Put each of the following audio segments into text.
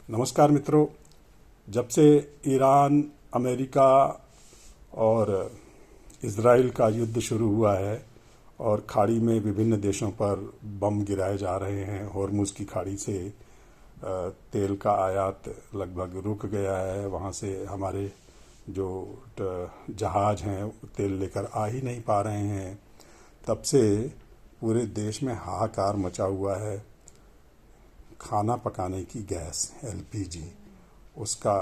नमस्कार मित्रों। जब से ईरान, अमेरिका और इज़राइल का युद्ध शुरू हुआ है और खाड़ी में विभिन्न देशों पर बम गिराए जा रहे हैं, होर्मुज़ की खाड़ी से तेल का आयात लगभग रुक गया है। वहाँ से हमारे जो जहाज़ हैं तेल लेकर आ ही नहीं पा रहे हैं। तब से पूरे देश में हाहाकार मचा हुआ है। खाना पकाने की गैस एलपीजी, उसका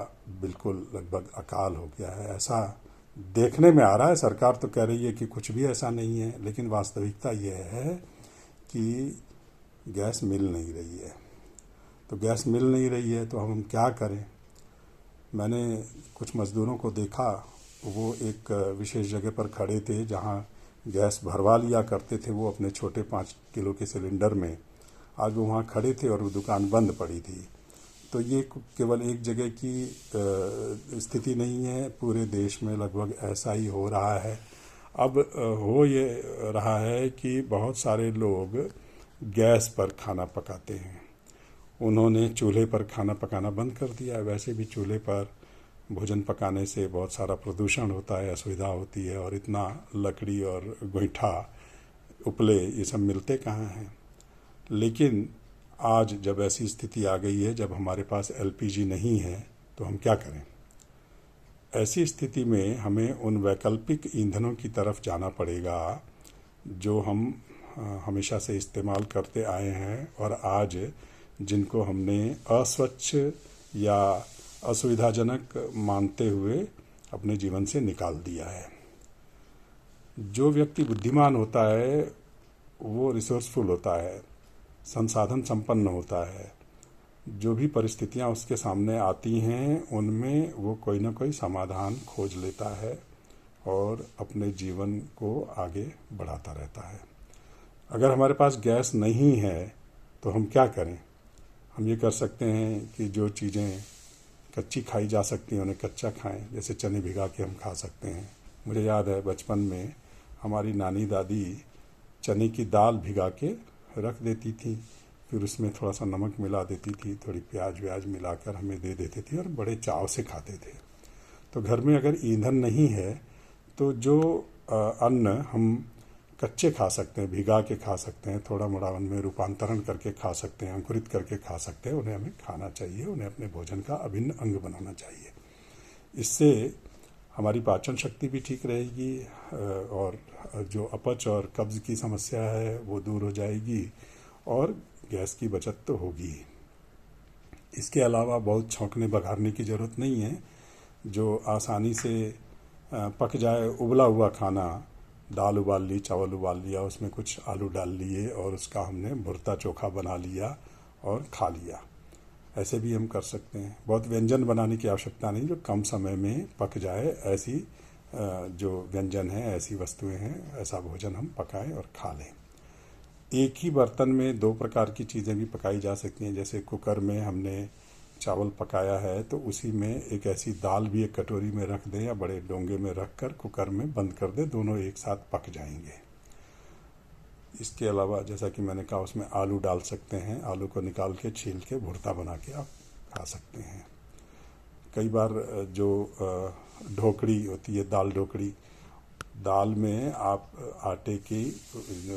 बिल्कुल लगभग अकाल हो गया है, ऐसा देखने में आ रहा है। सरकार तो कह रही है कि कुछ भी ऐसा नहीं है, लेकिन वास्तविकता यह है कि गैस मिल नहीं रही है। तो गैस मिल नहीं रही है तो हम क्या करें। मैंने कुछ मज़दूरों को देखा, वो एक विशेष जगह पर खड़े थे जहाँ गैस भरवा लिया करते थे वो अपने छोटे 5 किलो के सिलेंडर में। आज वो वहाँ खड़े थे और वो दुकान बंद पड़ी थी। तो ये केवल एक जगह की स्थिति नहीं है, पूरे देश में लगभग ऐसा ही हो रहा है। अब हो ये रहा है कि बहुत सारे लोग गैस पर खाना पकाते हैं। उन्होंने चूल्हे पर खाना पकाना बंद कर दिया है। वैसे भी चूल्हे पर भोजन पकाने से बहुत सारा प्रदूषण होता है, असुविधा होती है, और इतना लकड़ी और गोईठा, उपले, ये सब मिलते कहाँ हैं। लेकिन आज जब ऐसी स्थिति आ गई है, जब हमारे पास एलपीजी नहीं है, तो हम क्या करें। ऐसी स्थिति में हमें उन वैकल्पिक ईंधनों की तरफ जाना पड़ेगा जो हम हमेशा से इस्तेमाल करते आए हैं और आज जिनको हमने अस्वच्छ या असुविधाजनक मानते हुए अपने जीवन से निकाल दिया है। जो व्यक्ति बुद्धिमान होता है वो रिसोर्सफुल होता है, संसाधन संपन्न होता है। जो भी परिस्थितियां उसके सामने आती हैं उनमें वो कोई ना कोई समाधान खोज लेता है और अपने जीवन को आगे बढ़ाता रहता है। अगर हमारे पास गैस नहीं है तो हम क्या करें। हम ये कर सकते हैं कि जो चीज़ें कच्ची खाई जा सकती हैं उन्हें कच्चा खाएं। जैसे चने भिगा के हम खा सकते हैं। मुझे याद है बचपन में हमारी नानी दादी चने की दाल भिगा के रख देती थी, फिर उसमें थोड़ा सा नमक मिला देती थी, थोड़ी प्याज व्याज मिलाकर हमें दे देती थी और बड़े चाव से खाते थे। तो घर में अगर ईंधन नहीं है तो जो अन्न हम कच्चे खा सकते हैं, भिगा के खा सकते हैं, थोड़ा मोड़ा उनमें रूपांतरण करके खा सकते हैं, अंकुरित करके खा सकते हैं, उन्हें हमें खाना चाहिए, उन्हें अपने भोजन का अभिन्न अंग बनाना चाहिए। इससे हमारी पाचन शक्ति भी ठीक रहेगी और जो अपच और कब्ज़ की समस्या है वो दूर हो जाएगी और गैस की बचत तो होगी। इसके अलावा बहुत छौंकने बघारने की ज़रूरत नहीं है। जो आसानी से पक जाए, उबला हुआ खाना, दाल उबाल ली, चावल उबाल लिया, उसमें कुछ आलू डाल लिए और उसका हमने भुर्ता चोखा बना लिया और खा लिया। ऐसे भी हम कर सकते हैं। बहुत व्यंजन बनाने की आवश्यकता नहीं, जो कम समय में पक जाए, ऐसी जो व्यंजन हैं, ऐसी वस्तुएं हैं, ऐसा भोजन हम पकाएं और खा लें। एक ही बर्तन में 2 प्रकार की चीज़ें भी पकाई जा सकती हैं। जैसे कुकर में हमने चावल पकाया है तो उसी में एक ऐसी दाल भी एक कटोरी में रख दें या बड़े डोंगे में रख कर कुकर में बंद कर दें, दोनों एक साथ पक जाएंगे। इसके अलावा जैसा कि मैंने कहा उसमें आलू डाल सकते हैं, आलू को निकाल के छील के भुर्ता बना के आप खा सकते हैं। कई बार जो ढोकड़ी होती है, दाल ढोकड़ी, दाल में आप आटे की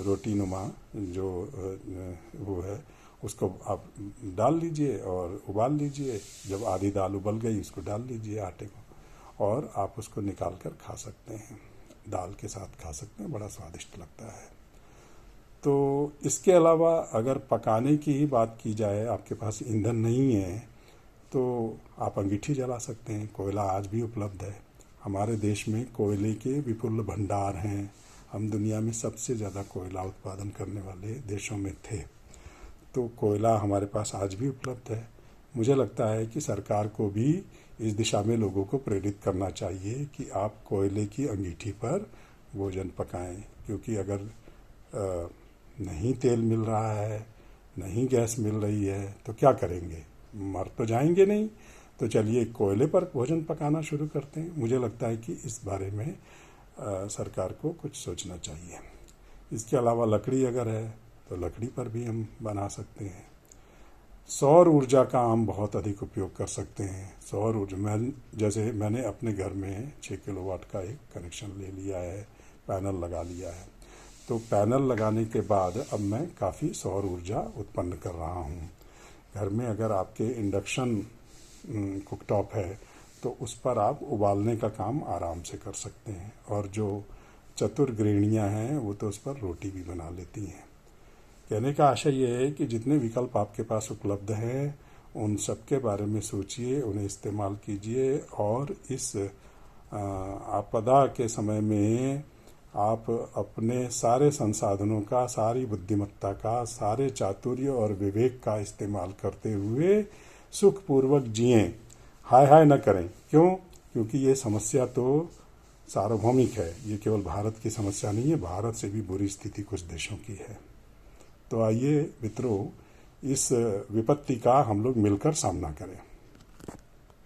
रोटी नुमा जो वो है उसको आप डाल लीजिए और उबाल लीजिए। जब आधी दाल उबल गई उसको डाल लीजिए आटे को और आप उसको निकाल कर खा सकते हैं, दाल के साथ खा सकते हैं, बड़ा स्वादिष्ट लगता है। तो इसके अलावा अगर पकाने की ही बात की जाए, आपके पास ईंधन नहीं है तो आप अंगीठी जला सकते हैं। कोयला आज भी उपलब्ध है। हमारे देश में कोयले के विपुल भंडार हैं। हम दुनिया में सबसे ज़्यादा कोयला उत्पादन करने वाले देशों में थे। तो कोयला हमारे पास आज भी उपलब्ध है। मुझे लगता है कि सरकार को भी इस दिशा में लोगों को प्रेरित करना चाहिए कि आप कोयले की अंगीठी पर भोजन पकाएं, क्योंकि अगर नहीं तेल मिल रहा है, नहीं गैस मिल रही है तो क्या करेंगे, मर तो जाएंगे नहीं। तो चलिए कोयले पर भोजन पकाना शुरू करते हैं। मुझे लगता है कि इस बारे में सरकार को कुछ सोचना चाहिए। इसके अलावा लकड़ी अगर है तो लकड़ी पर भी हम बना सकते हैं। सौर ऊर्जा का हम बहुत अधिक उपयोग कर सकते हैं। सौर ऊर्जा जैसे मैंने अपने घर में 6 किलोवाट का एक कनेक्शन ले लिया है, पैनल लगा लिया है। तो पैनल लगाने के बाद अब मैं काफ़ी सौर ऊर्जा उत्पन्न कर रहा हूँ। घर में अगर आपके इंडक्शन कुकटॉप है तो उस पर आप उबालने का काम आराम से कर सकते हैं, और जो चतुर गृहिणियाँ हैं वो तो उस पर रोटी भी बना लेती हैं। कहने का आशय ये है कि जितने विकल्प आपके पास उपलब्ध हैं उन सब के बारे में सोचिए, उन्हें इस्तेमाल कीजिए, और इस आपदा के समय में आप अपने सारे संसाधनों का, सारी बुद्धिमत्ता का, सारे चातुर्य और विवेक का इस्तेमाल करते हुए सुखपूर्वक जिएं। हाय हाय न करें। क्यों? क्योंकि ये समस्या तो सार्वभौमिक है, ये केवल भारत की समस्या नहीं है, भारत से भी बुरी स्थिति कुछ देशों की है। तो आइए मित्रों, इस विपत्ति का हम लोग मिलकर सामना करें।